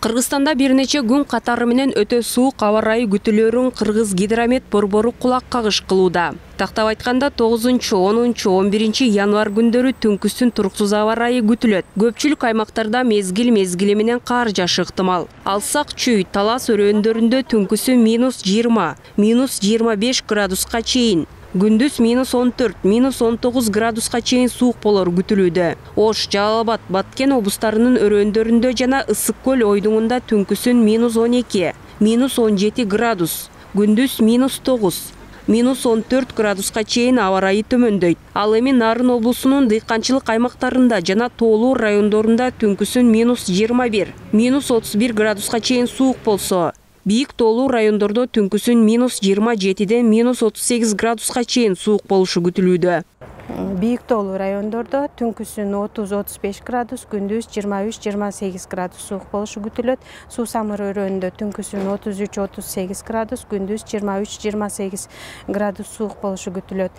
Кыргызстанда бир нече күн катары менен өтө суук аба ырайы күтүлөрүн Кыргыз гидромет борбору кулак кагыш кылууда. Тактап айтканда 9-10-11 январь күндөрү түнкүсүн туруксуз аба ырайы күтүлөт. Көпчүлүк аймактарда мезгили менен кар жаашы ыктымал. Алсак Чүй, Талас өрөөндөрүндө түнкүсү -20, -25 градуска чейин. Күндүз -14, -19 градуска чейин суук болор күтүлүүдө. Ош, Жалал-Абад, Баткен облустарынын өрөөндөрүндө жана Ысык көл ойдуңунда түнкүсүн -12, -17 градус, күндүз -9, -14 градуска чейин аба ырайы төмөндөйт. Ал эми Нарын облусунун дыйканчылык аймактарында жана тоолуу райондорунда түнкүсүн -21, -31 градуска чейин суук болсо, бийик тоолуу райондордо түнкүсүн -27ден -38 градуска чейин суук болушу күтүлүүдө. Бийик тоолуу райондордо түнкүсүн 30-35 градус, күндүз 23-28 градус суук болушу күтүлөт. Суу самыр өрөөнүндө түнкүсүн 33-38 градус, күндүз 23-28 градус суук болушу күтүлөт.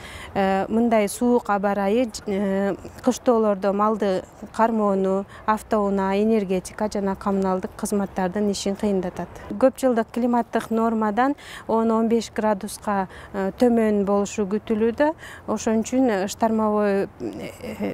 Мындай суук аба ырайы кыштоолордо малды кармоону, автоунаа, энергетика жана коммуналдык кызматтардын ишин кыйындатат. Көп жылдык климаттык нормадан 10-15 градуска төмөн болушу күтүлүүдө. Ошон үчүн штормовой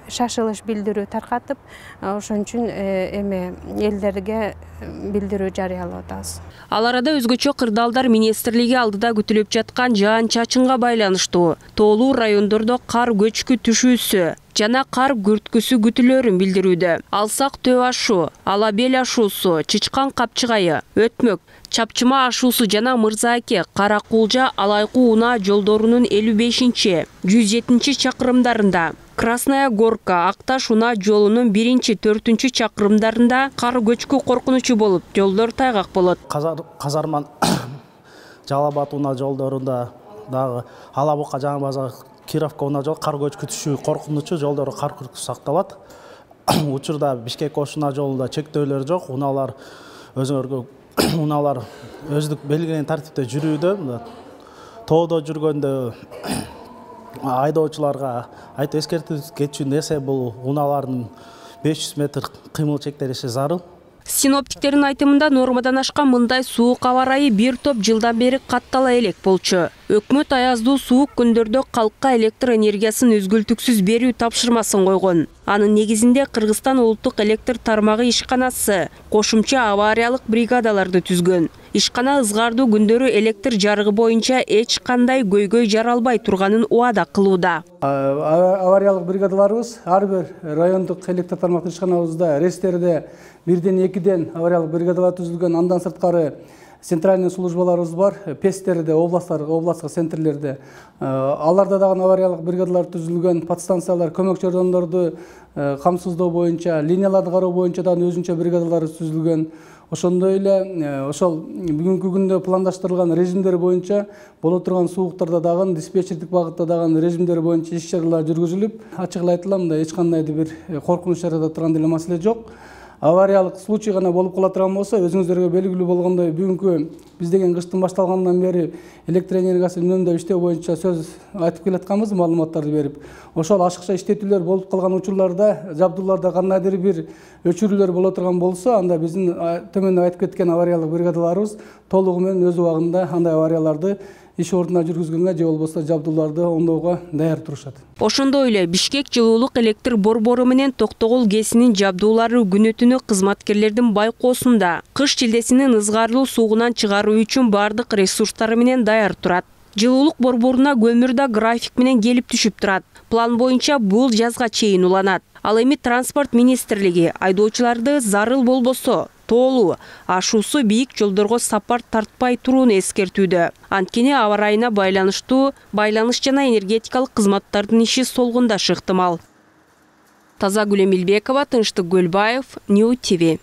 шашылыш билдирүү таркатып, ошон үчүн элдерге билдирүү жарыялап атабыз. Ал арада өзгөчө кырдаалдар министрлиги алдыда күтүлүп жаткан жаан-чачынга байланыштуу тоолуу райондордо кар көчкү түшүүсү жана кар күрткүсү күтүлөрүн билдирүүдө. Алсак Төө ашуу, Ала Бел ашуусу, Чычкан Капчыгайы, Өтмөк, Чапчыма ашуусу жана Мырзааке, Кара Кулжа, Алайкуу унаа жолдорунун 55-107 чакырымдарында, Красная Горка, Акташ унаа жолунун 1-4 чакырымдарында кар көчкү коркунучу болуп, жолдор тайгак болот. Казарман Жалал-Абад унаа жолдорунда дагы Алабука жаңы базар Кировка унаа жол кар көчкү түшүү коркунучу, жолдору кар күрткү сакталат. Учурда Бишкек Ош унаа жолунда чектөөлөр жок, унаалар өздүк белгиленген тартипте жүрүүдө. Тоодо жүргөндө айдоочуларга айтып эскертип кетчү нерсе бул унаалардын 500 метр кыймыл чектелиши зарыл. Синоптиктердин айтымында нормадан ашкан мындай суук аба ырайы бир топ жылдан бери каттала элек болчу. Өкмөт аяздуу суук күндөрдө калкка электр энергиясын үзгүлтүксүз берүү тапшырмасын койгон. Анын негизинде Кыргызстан улуттук электр тармагы ишканасы кошумча авариялык бригадаларды түзгөн. Ишкана ызгардуу күндөрү электр жарыгы боюнча эч кандай көйгөй жаралбай турганын убада кылууда. Авариялык бригадаларыбыз ар бир райондук электр тармактын ишканабызда рейстерде 1-2 авариялык бригадалар түзүлгөн. Андан сырткары центральный службаларыбыз бар, ПЭСтерде, областтык центрлерде. Аларда дагы авариялык бригадалар түзүлгөн, подстанциялар, көмөк жардамдарды камсыздоо боюнча, линияларды кароо боюнча дагы өзүнчө бригадалар түзүлгөн. Ошондой эле ошол бүгүнкү күндө пландаштырылган режимдер боюнча боло турган сууктарда дагы диспетчердик багытта дагы режимдер боюнча иш-чаралар жүргүзүлүп, ачык айтылам, мындай эч кандай бир коркунуч жарата турган деле маселе жок. Авариялык случай гана болуп кала турган болсо, өзүңүздөргө белгилүү болгондой, бүгүнкү биз деген кыштын башталгандан бери электр энергиясын үнөмдөө иштөө боюнча сөз айтып келатканбыз, маалыматтарды берип. Ошол ашыкча иштетүүлөр болуп калган учурларда, жабдууларда кандайдыр бир өчүрүүлөр боло турган болсо, анда биздин төмөндө айтып кеткен авариялык бригадаларыбыз толугу менен өз убагында андай аварияларды иш ордуна жүргүзгөнгө же болбосо жабдууларды оңдоого даяр турушат. Ошондой эле Бишкек жылуулук электр борбору менен Токтогул ГЭСинин жабдуулары күнү-түнү кызматкерлердин байкоосунда кыш шилдесинин ызгарлуу суугунан чыгаруу үчүн бардык ресурстары менен даяр турат. Жылуулук борборуна көмүр да график менен келип түшүп турат. План боюнча бул жазга чейин уланат. Ал эми транспорт министрлиги айдоочуларды зарыл болбосо тоолуу ашуусу бийик жолдорго сапар тартпай турууну эскертүүдө. Анткени аба ырайына байланыш жана энергетикалык кызматтардын иши солгундашы ыктымал. Тазагүл Эмилбекова, Тынчтык Гөлбаев, Нью ТВ.